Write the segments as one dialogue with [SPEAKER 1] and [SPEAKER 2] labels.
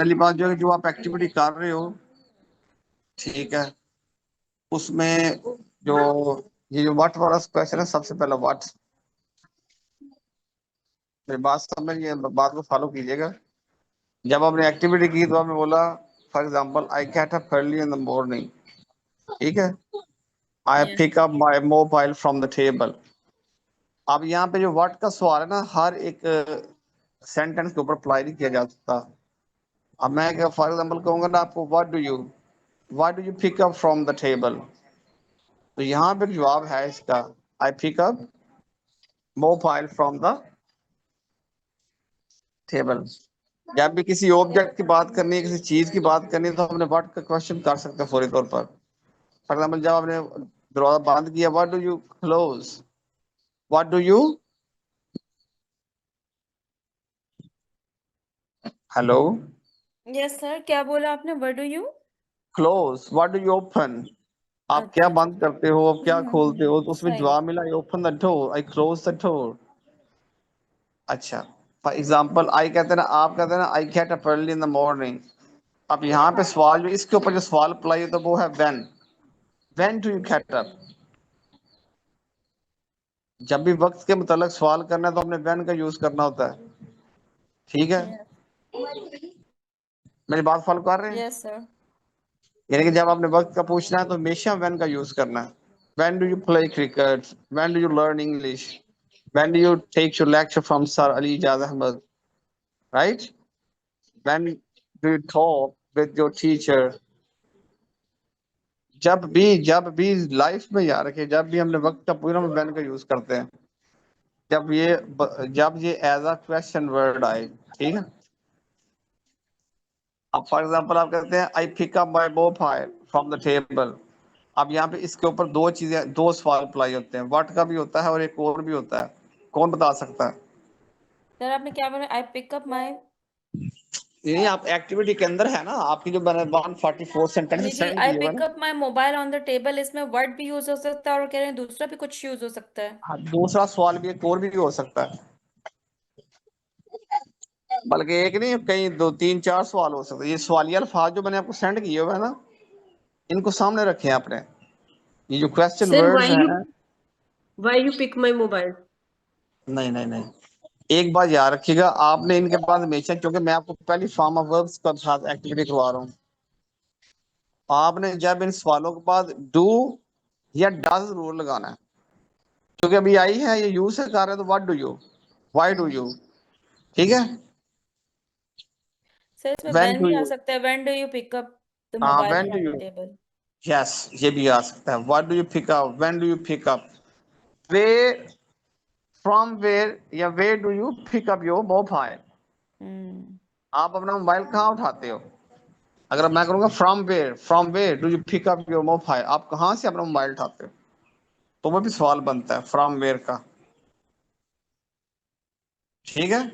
[SPEAKER 1] पहली बात जो है जो आप एक्टिविटी कर रहे हो, ठीक है, उसमें जो ये जो व्हाट वाला क्वेश्चन है, सबसे पहला व्हाट, मेरी बात समझिए, बात को फॉलो कीजिएगा। जब आपने एक्टिविटी की तो आपने बोला for example I get up early in the morning, ठीक है, I
[SPEAKER 2] Yes.
[SPEAKER 1] Pick up my mobile from the table. अब यहाँ पे जो व्हाट का सवाल है ना, हर एक सेंटेंस के ऊपर अप्लाई नहीं किया जा सकता। अब मैं क्या फॉर एग्जांपल कहूंगा ना आपको, what do you pick up from the table, तो यहाँ पे जवाब है इसका I pick up mobile from the table. जब भी किसी ऑब्जेक्ट की बात करनी है, किसी चीज की बात करनी है, तो हमने व्हाट का क्वेश्चन कर सकते हैं फौरी तौर पर। फॉर एग्जाम्पल जब आपने दरवाजा बंद किया, what do you close, what do you, hello,
[SPEAKER 2] Yes sir, क्या बोला आपने? What do you?
[SPEAKER 1] Close, what do you open, आप क्या
[SPEAKER 2] अच्छा अच्छा।
[SPEAKER 1] बंद करते हो, आप क्या खोलते हो, तो उसमें
[SPEAKER 2] सही।
[SPEAKER 1] जवाब मिला I open the door, I close the door. अच्छा, फॉर एग्जाम्पल आई कहते हैं ना, आप कहते हैं ना आई get up early in the morning. अब यहाँ पे सवाल जो इसके ऊपर जो सवाल अप्लाई है तो वो है when do you get up. जब भी वक्त के मुतालिक सवाल करना है तो हमने व्हेन का यूज करना होता है, ठीक है,
[SPEAKER 2] Yes.
[SPEAKER 1] मेरी बात फॉलो कर रहे हैं।
[SPEAKER 2] Yes sir.
[SPEAKER 1] यानी कि जब आपने वक्त का पूछना है तो हमेशा व्हेन का यूज करना है। When do you play cricket, when do you learn English, when do you take your lecture from sir Ali Ijaz Ahmad, right, when do you talk with your teacher. जब भी लाइफ में याद रखिए, जब भी हमने वक्त का पूरा व्हेन का यूज करते हैं, जब ये एज अ क्वेश्चन वर्ड आए, ठीक है। अब फॉर एग्जांपल आप कहते हैं I pick up my mobile from the table. अब यहाँ पे इसके ऊपर दो सवाल अप्लाई होते हैं, व्हाट का भी होता है और एक और भी होता है, कौन बता सकता है?
[SPEAKER 2] सर आपने क्या बोला? I pick up my।
[SPEAKER 1] ये आप एक्टिविटी के अंदर है ना, आपकी जो मैंने 144
[SPEAKER 2] नहीं
[SPEAKER 1] सेंटेंस
[SPEAKER 2] जी,
[SPEAKER 1] सेंड
[SPEAKER 2] I
[SPEAKER 1] किए हुए
[SPEAKER 2] pick
[SPEAKER 1] ना।
[SPEAKER 2] up my mobile on the table, इसमें वर्ड भी यूज हो सकता है और कह रहे हैं दूसरा भी कुछ यूज हो सकता है।
[SPEAKER 1] हाँ, दूसरा सवाल भी एक और भी हो सकता है, बल्कि एक नहीं, कई दो तीन चार सवाल हो सकते हैं। ये सवालिया अल्फाज जो मैंने आपको सेंड किए हुए हैं ना, इनको सामने रखे हैं आपने, ये जो क्वेश्चन
[SPEAKER 3] Sir,
[SPEAKER 1] वर्ड्स हैं।
[SPEAKER 3] why you pick my mobile?
[SPEAKER 1] नहीं नहीं नहीं, एक बात याद रखिएगा, आपने इनके पास हमेशा, क्योंकि मैं आपको पहली फॉर्म ऑफ वर्ब्स का साथ एक्टिविटी करवा रहा हूँ, आपने जब इन सवालों के बाद डू या डज जरूर लगाना है, क्योंकि अभी आई है ये यू से कर रहे हैं, तो what do you, why do you, ठीक है,
[SPEAKER 2] सर इसमें
[SPEAKER 1] व्हेन
[SPEAKER 2] व्हेन
[SPEAKER 1] डू
[SPEAKER 2] भी आ
[SPEAKER 1] यू,
[SPEAKER 2] सकता है, when do you pick up the
[SPEAKER 1] हाँ
[SPEAKER 2] mobile
[SPEAKER 1] when do
[SPEAKER 2] from the
[SPEAKER 1] you,
[SPEAKER 2] table.
[SPEAKER 1] Yes, ये भी आ सकता है, what do you pick up, when do you pick up, way, from where या way do you pick up your mobile,
[SPEAKER 2] hmm.
[SPEAKER 1] आप अपना mobile कहाँ उठाते हो। अगर मैं करूंगा from where do you pick up your mobile, आप कहाँ से अपना मोबाइल उठाते हो, तो वो भी सवाल बनता है फ्रॉम वेयर का, ठीक है।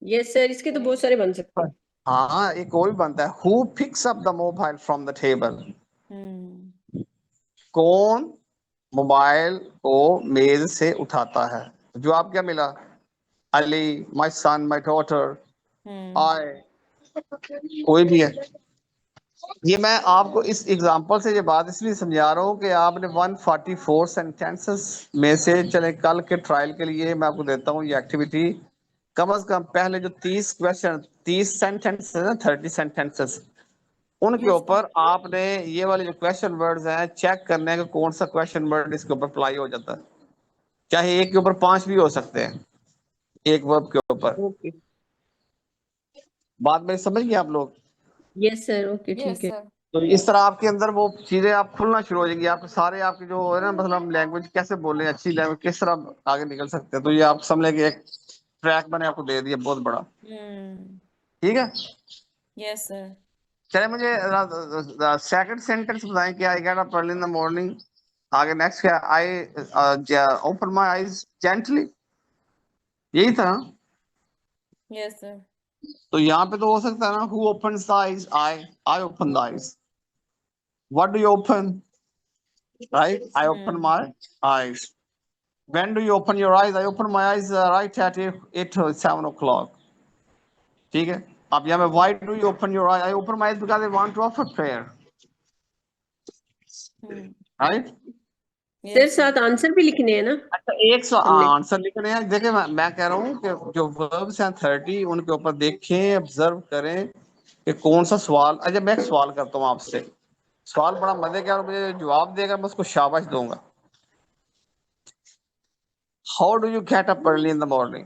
[SPEAKER 3] Yes, sir. इसके तो बहुत सारे बन सकते हैं.
[SPEAKER 1] हाँ, एक और भी बनता है, who picks up the mobile from the table,
[SPEAKER 2] hmm.
[SPEAKER 1] कौन मोबाइल को मेज से उठाता है। जो आप क्या मिला, Ali, my son, my daughter,
[SPEAKER 2] hmm.
[SPEAKER 1] I, कोई भी है। ये मैं आपको इस एग्जांपल से ये बात इसलिए समझा रहा हूँ कि आपने 144 सेंटेंसेस में से, चले कल के ट्रायल के लिए मैं आपको देता हूँ ये एक्टिविटी, कम से कम पहले जो 30 क्वेश्चन, 30 सेंटेंसेस है ना, 30 सेंटेंसेस, उनके
[SPEAKER 2] यस सर।
[SPEAKER 1] ऊपर आपने ये वाले जो क्वेश्चन वर्ड्स हैं चेक करने का कौन सा क्वेश्चन वर्ड इसके ऊपर अप्लाई हो जाता है। चाहे एक के ऊपर 5 भी हो सकते हैं, एक वर्ब के ऊपर।
[SPEAKER 3] Okay.
[SPEAKER 1] बात मेरी समझ गए आप लोग।
[SPEAKER 3] Yes, sir. Okay, ठीक
[SPEAKER 2] यस
[SPEAKER 3] है.
[SPEAKER 2] सर।
[SPEAKER 1] तो इस तरह आपके अंदर वो चीजें आप खुलना शुरू हो जाएंगी, आप सारे आपके जो है ना, मतलब लैंग्वेज कैसे बोले, अच्छी लैंग्वेज किस तरह आगे निकल सकते हैं, तो ये आप समझ लेंगे, एक ट्रैक मैंने आपको दे दिया बहुत बड़ा,
[SPEAKER 2] हम्म।
[SPEAKER 1] ठीक है।
[SPEAKER 2] Yes sir.
[SPEAKER 1] चले मुझे सेकंड सेंटेंस बताएं, क्या आई get up early in the morning, आगे नेक्स्ट क्या, I open my eyes gently, यही था।
[SPEAKER 2] Yes sir.
[SPEAKER 1] तो यहाँ पे तो हो सकता है ना, who opens the eyes, I open the eyes, what do you open, right, I open
[SPEAKER 2] hmm.
[SPEAKER 1] My eyes, when do you open your eyes, I open my eyes right at 8 or 7 o'clock, ठीक है। अब यहाँ पे why do you open your eyes? I open my eyes because I want to offer prayer, right?
[SPEAKER 3] Sir
[SPEAKER 2] Yes, sir.
[SPEAKER 3] साथ answer भी लिखने हैं ना
[SPEAKER 1] अच्छा, एक
[SPEAKER 3] हमने
[SPEAKER 1] आंसर लिखने हैं। देखिए मैं कह रहा हूँ कि जो वर्ब्स हैं 30 उनके ऊपर देखें, ऑब्जर्व करें कि कौन सा सवाल। अच्छा मैं एक सवाल करता हूँ आपसे, सवाल बड़ा मजे का, और मुझे जवाब देगा मैं उसको शाबाश दूंगा। How do you get up early in the morning?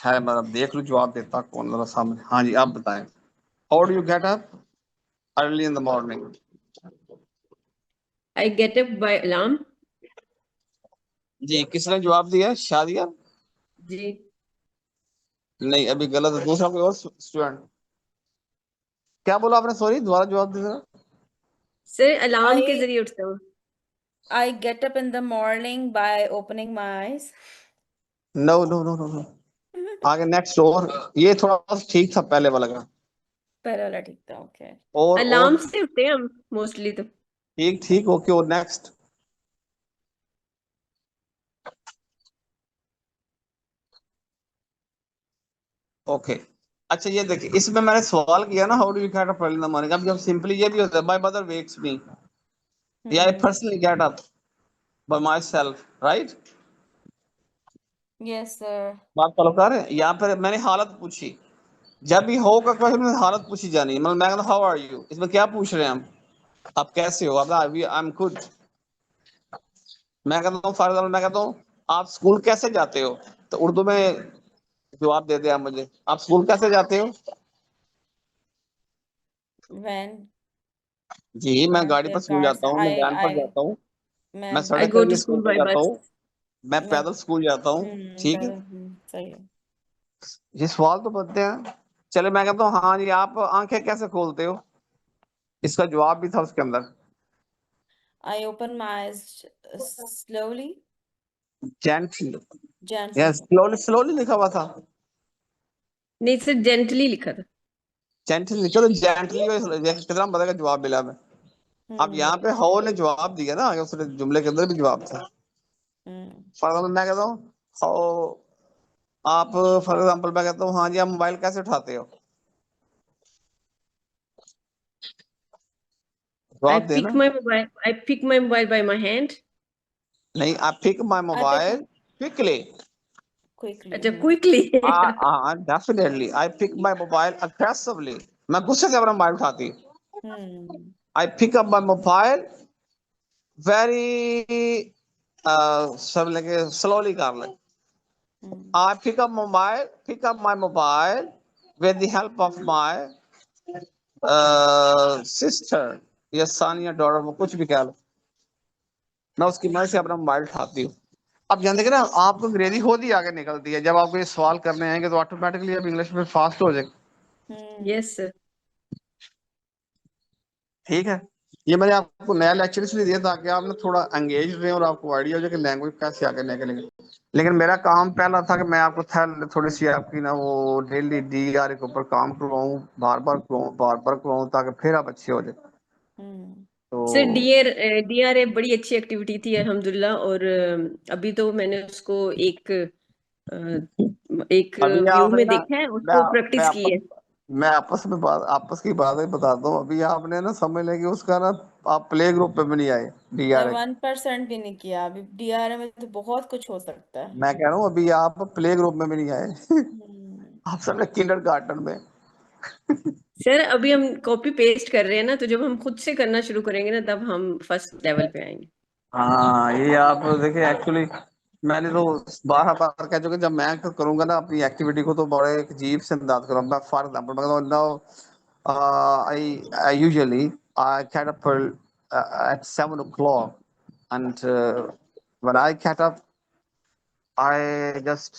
[SPEAKER 1] है मतलब देख लो जवाब देता कौन जरा सामने। हाँ जी आप बताएं, how do you get up early in the morning?
[SPEAKER 3] I get up by alarm
[SPEAKER 1] जी किसने जवाब दिया? शादिया?
[SPEAKER 3] जी
[SPEAKER 1] नहीं अभी गलत है, दूसरा कोई और स्टूडेंट। क्या बोला आपने? सॉरी दोबारा जवाब दे देना।
[SPEAKER 3] सर अलार्म के
[SPEAKER 2] I
[SPEAKER 3] जरिए उठता हूँ
[SPEAKER 2] I get up in the morning by opening my eyes.
[SPEAKER 1] No no no no no, आगे नेक्स्ट। और ये थोड़ा सा ठीक था पहले वाला का।
[SPEAKER 2] पहले वाला ठीक था, okay.
[SPEAKER 1] और
[SPEAKER 3] अलार्म से उठते हैं हम मोस्टली तो
[SPEAKER 1] ठीक ठीक ओके। और नेक्स्ट। ओके अच्छा ये देखिए, इसमें मैंने सवाल किया ना how do you get up early in the morning. अब जब सिंपली ये भी होता है माय मदर वेक्स मी, या I personally gate up bye my self, right?
[SPEAKER 2] Yes, sir.
[SPEAKER 1] बात फॉलो कर रहे हैं? यहाँ पर मैंने हालत पूछी, जब भी हो का क्वेश्चन में हालत पूछी जानी है। मतलब मैं कहता हूँ हाउ आर यू, इसमें क्या पूछ रहे हैं हम? आप कैसे हो? आप आई एम गुड। मैं कहता हूँ फॉर एग्जाम्पल, मैं कहता हूँ आप स्कूल कैसे जाते हो, तो उर्दू में जवाब दे दे आप मुझे, आप स्कूल कैसे जाते हो?
[SPEAKER 2] When
[SPEAKER 1] जी मैं गाड़ी
[SPEAKER 2] आते
[SPEAKER 1] पर स्कूल
[SPEAKER 2] कार
[SPEAKER 1] जाता
[SPEAKER 2] से
[SPEAKER 1] हूँ, मैं वैन पर
[SPEAKER 2] I
[SPEAKER 1] जाता हूँ, मैं
[SPEAKER 2] मैं
[SPEAKER 3] आई
[SPEAKER 1] सड़क
[SPEAKER 3] गो
[SPEAKER 1] करके
[SPEAKER 3] टू
[SPEAKER 1] स्कूल
[SPEAKER 3] स्कूल
[SPEAKER 1] पर
[SPEAKER 3] बाय
[SPEAKER 1] जाता
[SPEAKER 3] बस
[SPEAKER 1] हूँ, मैं
[SPEAKER 2] मैं
[SPEAKER 1] पैदल स्कूल जाता हूँ। ठीक है,
[SPEAKER 2] पैदल सही है।
[SPEAKER 1] ये सवाल तो बनते हैं। चले मैं कहता हूँ हाँ जी आप आंखें कैसे खोलते हो, इसका जवाब भी था उसके अंदर।
[SPEAKER 2] I open my eyes slowly,
[SPEAKER 1] gently, yes
[SPEAKER 2] gently.
[SPEAKER 1] Slowly, slowly लिखा हुआ था।
[SPEAKER 3] नहीं सर जेंटली लिखा था
[SPEAKER 1] जेंटली लिखा तो जेंटली कितना बड़ा जवाब मिला हमें। अब यहाँ पे हो ने जवाब दिया ना, उसने जुमले के अंदर भी जवाब था। फॉर एग्जाम्पल मैं कहता हूँ हाउ आप, फॉर एग्जाम्पल मैं कहता हूँ हाँ जी आप मोबाइल कैसे उठाते हो,
[SPEAKER 3] आई
[SPEAKER 1] जवाब
[SPEAKER 3] पिक
[SPEAKER 1] देना।
[SPEAKER 3] My mobile by my hand
[SPEAKER 1] नहीं, I pick my
[SPEAKER 2] I pick
[SPEAKER 1] mobile quickly.
[SPEAKER 2] quickly.
[SPEAKER 3] अच्छा quickly
[SPEAKER 1] definitely I pick my mobile aggressively, मैं गुस्से से अपना मोबाइल उठाती। I pick up my mobile very सब लेके स्लोली कर ले। I pick up my mobile with the help of my sister या son या daughter, वो कुछ भी कह लो, मैं उसकी मदद से अपना मोबाइल उठाती हूँ। अब जान देखिए ना आपको अंग्रेजी खुद ही आगे निकलती है, जब आपको ये सवाल करने आएंगे तो ऑटोमेटिकली आप इंग्लिश में फास्ट हो जाएंगे।
[SPEAKER 3] यस सर
[SPEAKER 1] ठीक है, ये मैंने आपको नया लेक्चर इसलिए दिया ताकि आप ना थोड़ा एंगेज रहे और आपको आइडिया हो जाए कि लैंग्वेज कैसे आगे निकलेंगे। लेकिन मेरा काम पहला था कि मैं आपको थोड़ी सी आपकी ना वो डेली DRA के ऊपर काम करवाऊँ, बार बार करवाऊँ ताकि फिर आप अच्छे हो जाए। तो
[SPEAKER 3] सर डीआर बड़ी अच्छी एक्टिविटी थी अल्हम्दुलिल्लाह और अभी तो मैंने उसको एक
[SPEAKER 1] अभी
[SPEAKER 3] व्यू
[SPEAKER 1] आपने
[SPEAKER 3] में
[SPEAKER 1] ना,
[SPEAKER 3] देखा है
[SPEAKER 1] मैं
[SPEAKER 3] उसको
[SPEAKER 1] मैं
[SPEAKER 3] प्रैक्टिस की है
[SPEAKER 1] आपस की बात बताता हूँ। अभी आपने ना समझ लें कि उसका ना आप प्ले ग्रुप पे भी नहीं आए
[SPEAKER 2] सर
[SPEAKER 1] DRA।
[SPEAKER 2] 1% भी नहीं किया अभी। डीआरए में तो बहुत कुछ हो सकता है।
[SPEAKER 1] मैं कह रहा हूँ अभी आप प्ले ग्रुप में भी नहीं आए
[SPEAKER 2] हम्म,
[SPEAKER 1] आप सब किंडरगार्टन में।
[SPEAKER 3] सर अभी हम कॉपी पेस्ट कर रहे हैं ना तो जब हम खुद से करना शुरू करेंगे ना तब हम फर्स्ट लेवल पे आएंगे
[SPEAKER 1] हाँ ये आप देखिए एक्चुअली मैंने तो बार बार कह चुके, जब मैं करूंगा ना अपनी एक्टिविटी को तो बड़े एक अजीब से अंदाज करूंगा। फॉर एग्जांपल मैं now I usually I get up at 7 o'clock and when I get up I just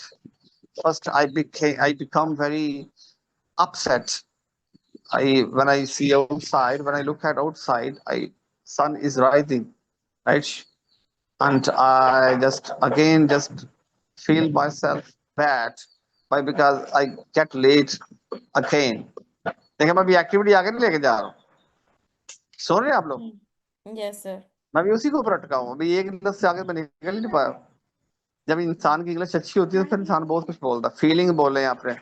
[SPEAKER 1] first I become very upset. I when I see outside, when I look at outside, I sun is rising, right? And I just again just feel myself bad why because I get late again. देखिए मैं अभी activity आगे नहीं लेके जा रहा हूँ, सुन रहे हैं आप लोग?
[SPEAKER 2] Yes sir.
[SPEAKER 1] मैं भी उसी को ऊपर अटका हूँ, अभी एक इंग्लिश से आगे मैं निकल ही नहीं पाया। जब इंसान की इंग्लिश अच्छी होती है तो फिर इंसान बहुत कुछ बोलता है, फीलिंग बोल रहे हैं आपने।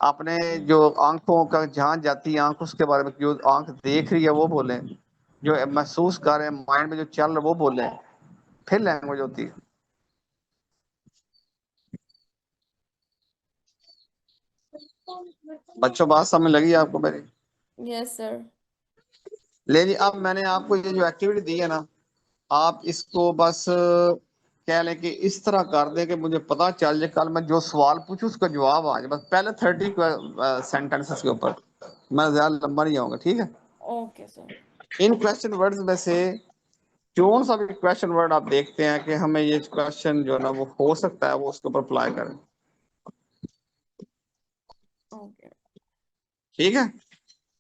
[SPEAKER 1] आपने जो आंखों का जहाँ जाती है आंख उसके बारे में, जो आंख देख रही है वो बोले, जो महसूस कर रहे हैं माइंड में जो चल रहा है वो बोले, फिर लैंग्वेज होती है। बच्चों बात समझ लगी आपको मेरी?
[SPEAKER 2] Yes sir.
[SPEAKER 1] ले जी, अब मैंने आपको ये जो एक्टिविटी दी है ना, आप इसको बस कह लें कि इस तरह कर दें कि मुझे पता चल जाए कल मैं जो सवाल पूछूं उसका जवाब आ जाए। बस पहले 30 सेंटेंसेस के ऊपर, मैं ज्यादा लंबा नहीं आऊंगा, ठीक है?
[SPEAKER 2] Okay sir.
[SPEAKER 1] इन क्वेश्चन वर्ड्स में से कौन सा भी क्वेश्चन वर्ड आप देखते हैं कि हमें ये क्वेश्चन जो है ना वो हो सकता है, वो उसके ऊपर अप्लाई करें।
[SPEAKER 2] ओके।
[SPEAKER 1] ठीक है,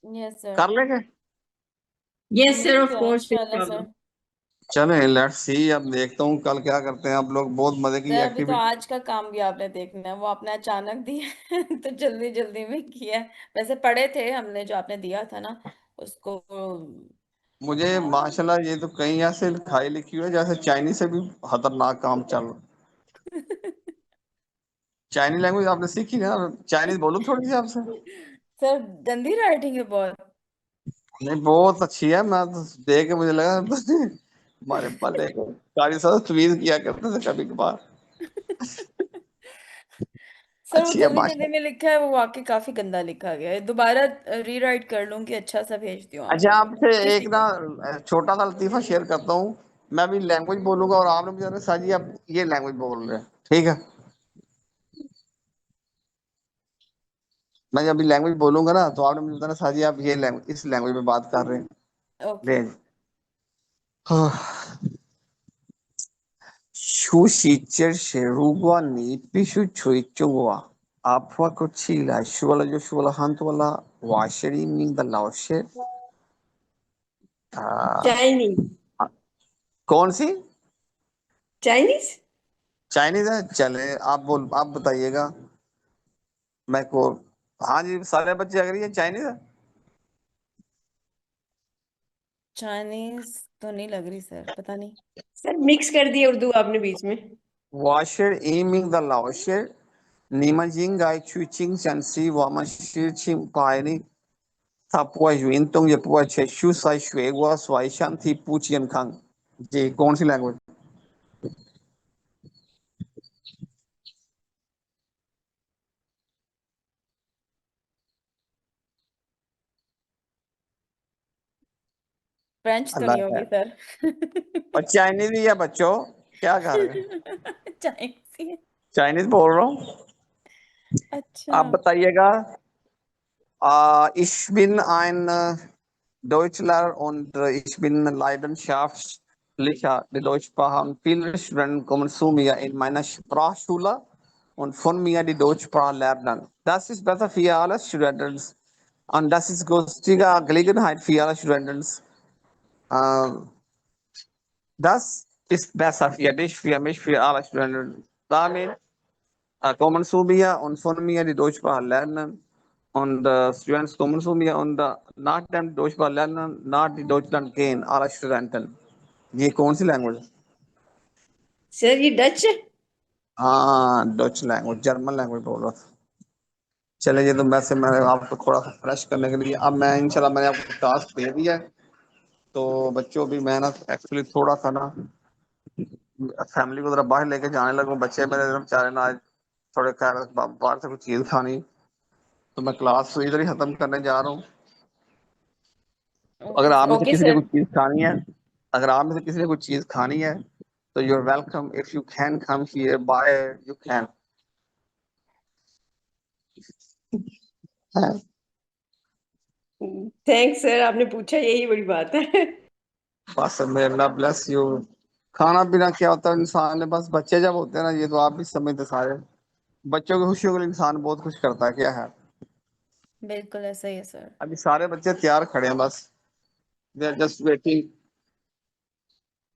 [SPEAKER 2] यस सर।
[SPEAKER 1] कर लेंगे।
[SPEAKER 3] यस सर, ऑफ
[SPEAKER 2] ठीक है
[SPEAKER 3] कोर्स, नो
[SPEAKER 2] इंशाल्लाह
[SPEAKER 3] प्रॉब्लम।
[SPEAKER 2] सर।
[SPEAKER 1] चलें, लेट्स सी, अब देखता हूँ कल क्या करते हैं आप लोग। बहुत मजे की
[SPEAKER 2] सर अभी तो
[SPEAKER 1] एक्टिविटी।
[SPEAKER 2] आज का काम भी आपने देखना है, वो आपने अचानक दिया है तो जल्दी जल्दी में किया है। वैसे पढ़े थे हमने जो आपने दिया था ना उसको।
[SPEAKER 1] मुझे माशाल्लाह ये तो कहीं ऐसे लिखाई लिखी हुई है जैसे चाइनीज से भी खतरनाक काम चल रहा। चाइनीज लैंग्वेज आपने सीखी ना? चाइनीज बोलूं थोड़ी सी आपसे?
[SPEAKER 2] सर गंदी राइटिंग है बहुत।
[SPEAKER 1] नहीं, बहुत अच्छी है। मैं तो देख के मुझे लगा हमारे पल्ले को कारी साहब तमीज किया करते थे कभी कभार।
[SPEAKER 2] सर वो
[SPEAKER 1] अच्छी है
[SPEAKER 2] जल्दी जल्दी
[SPEAKER 1] माशा।
[SPEAKER 2] में लिखा है, वो वाकई काफी गंदा लिखा गया है। दोबारा रीराइट कर लूंगी, अच्छा सा भेज दियो आप
[SPEAKER 1] अच्छा,
[SPEAKER 2] मुझे।
[SPEAKER 1] आपसे एक
[SPEAKER 2] किसी
[SPEAKER 1] ना
[SPEAKER 2] को।
[SPEAKER 1] छोटा सा लतीफा शेयर करता हूँ। मैं भी लैंग्वेज बोलूंगा और आपने मुझे साजी आप ये लैंग्वेज बोल रहे हैं, ठीक है? मैं जब भी लैंग्वेज बोलूंगा ना तो आपने मुझे बताना साजी आप ये लैंग्वेज, इस लैंग्वेज में बात कर रहे हैं।
[SPEAKER 2] ओके।
[SPEAKER 1] ले। Shushi rugwa ni pishu chui chungwa. Apwa kuchila shuala jo shuala hantwala washeri ning the laoshe.
[SPEAKER 3] Chinese.
[SPEAKER 1] कौन सी?
[SPEAKER 3] चाइनीज।
[SPEAKER 1] चाइनीज है? चले, आप बोल, आप बताइएगा। मैं को, हाँ जी, सारे बच्चे अगर ये चाइनीज है।
[SPEAKER 2] चाइनीज तो नहीं लग रही सर, पता नहीं।
[SPEAKER 3] सर मिक्स कर दिया उर्दू आपने बीच में।
[SPEAKER 1] वाशर एमिंग द लाओशे निमजिंग गाय चुचिंग चंसी वामा शिरचिंग पायनी था पुआ युइन तोंग ये पुआ छे शु साई शुए वा स्वाई शांति पूचियन खांग। जी, कौन सी लैंग्वेज?
[SPEAKER 2] फ्रेंच तो नहीं
[SPEAKER 1] अल्लाह है।
[SPEAKER 2] होगी सर।
[SPEAKER 1] और चाइनीज भी है बच्चों, क्या कर रहे हैं?
[SPEAKER 2] चाइनीज ही है।
[SPEAKER 1] चाइनीज बोल रहा हूँ।
[SPEAKER 2] अच्छा।
[SPEAKER 1] आप बताइएगा। Ich bin ein Deutschler und ich bin Leidenschaftlicher der Deutschsprache und viele Studenten kommen zu mir in meiner Sprachschule und von mir die Deutschsprache lernen. Das ist besser für alle Studenten und das ist günstige Gelegenheit für alle Studenten. Äh, Das ist besser für dich, für mich, für alle Studenten. Damit kommen zu mir und von mir die Deutschsprache lernen. Und Students kommen zu mir und nach dem Deutschsprache lernen, nach die Deutschland gehen, alle Studenten. ये कौन सी language?
[SPEAKER 3] Sir ये Dutch है।
[SPEAKER 1] हाँ, Dutch language, German language बोल रहा था। चले, ये तो वैसे मैंने आपको थोड़ा सा फ्रेश करने के लिए, अब मैं इंशाल्लाह मैंने आपको टास्क दे दिया है। तो बच्चों भी मेहनत एक्चुअली थोड़ा सा ना फैमिली को जरा बाहर लेके जाने लगूं। बच्चे मेरे बेचारे ना आज थोड़े खैर बाहर से कुछ चीज खानी, तो मैं क्लास इधर ही खत्म करने जा रहा हूँ। तो अगर आप में से
[SPEAKER 3] ओके
[SPEAKER 1] किसी ने
[SPEAKER 3] सर।
[SPEAKER 1] कुछ चीज खानी है, अगर आप में से किसी ने कुछ चीज खानी है तो you are welcome, if you can come here by, you can.
[SPEAKER 3] Thanks sir, आपने पूछा यही बड़ी बात है।
[SPEAKER 1] बस मे अल्लाह ब्लेस यू। खाना पीना क्या होता है इंसान ने, बस बच्चे जब होते हैं ना, ये तो आप भी समझते सारे, बच्चों की खुशियों के लिए इंसान बहुत कुछ करता है, क्या है?
[SPEAKER 2] बिल्कुल ऐसा ही है सर।
[SPEAKER 1] अभी सारे बच्चे तैयार खड़े हैं, बस they are just waiting.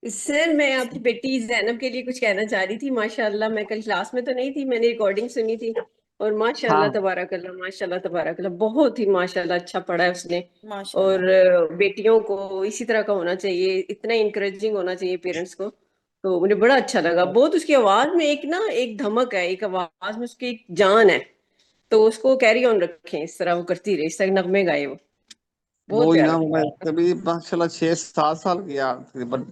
[SPEAKER 3] Sir मैं आपकी बेटी जैनब के लिए कुछ कहना चाह रही थी। माशाल्लाह, मैं कल क्लास में तो नहीं थी, मैंने रिकॉर्डिंग सुनी थी। और
[SPEAKER 1] हाँ,
[SPEAKER 3] माशाल्लाह तबारकल्ला बहुत ही माशाल्लाह अच्छा पढ़ा है उसने।
[SPEAKER 2] माशाल्लाह।
[SPEAKER 3] और बेटियों को इसी तरह का होना चाहिए, इतना इंकरेजिंग होना चाहिए पेरेंट्स को। तो मुझे बड़ा अच्छा लगा बहुत। उसकी आवाज में एक ना एक धमक है, एक आवाज में उसकी एक जान है। तो उसको कैरी ऑन रखें, इस तरह वो करती रहे, इस तरह नगमे गाए वो, बहुत
[SPEAKER 1] वो ही
[SPEAKER 3] प्यारा
[SPEAKER 1] ना,
[SPEAKER 3] लगता
[SPEAKER 1] मैं
[SPEAKER 3] है।
[SPEAKER 1] कभी माशाल्लाह 6-7 साल की यार, तकरीबन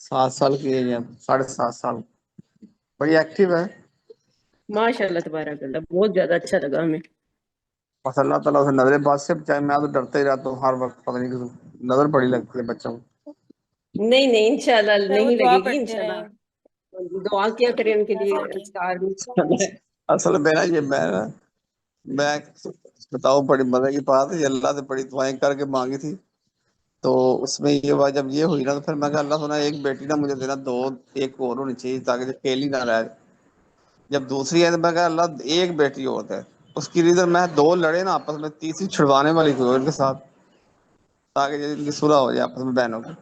[SPEAKER 1] 7 साल की है या 7.5 साल। बड़ी एक्टिव है।
[SPEAKER 3] माशाल्लाह तबारकल्लाह, बहुत ज्यादा अच्छा लगा हमें।
[SPEAKER 1] बस अल्लाह ताला उसे नजर बात से बचाए। मैं तो डरता ही रहता हूँ हर वक्त, पता नहीं क्यों नजर बड़ी लगती है बच्चों को।
[SPEAKER 3] नहीं नहीं, इंशाल्लाह
[SPEAKER 2] सर वो
[SPEAKER 3] नहीं
[SPEAKER 2] दुआ
[SPEAKER 3] लगेगी,
[SPEAKER 2] पढ़ते
[SPEAKER 3] इंशाल्लाह।
[SPEAKER 2] रहें
[SPEAKER 3] दुआ किया करें उनके लिए,
[SPEAKER 2] ऐसे की।
[SPEAKER 3] इसका आर्मी इंशाल्लाह है।
[SPEAKER 1] असल में ना ये मैं बताऊँ, बड़ी मजे की बात है, ये अल्लाह से बड़ी दुआएं करके मांगी थी। तो उसमें ये हुआ, जब ये हुई ना, तो फिर मैं कहा अल्लाह सुना, एक बेटी ना मुझे देना, दो एक और होनी चाहिए ताकि जो अकेली ना रहे। जब दूसरी है तो मैं कहा अल्लाह एक बेटी और दे। उसकी रीजन मैं दो लड़े ना आपस में, तीसरी छुड़वाने वाली थी उनके साथ, ताकि इनकी सुलह हो जाए आपस में बहनों की।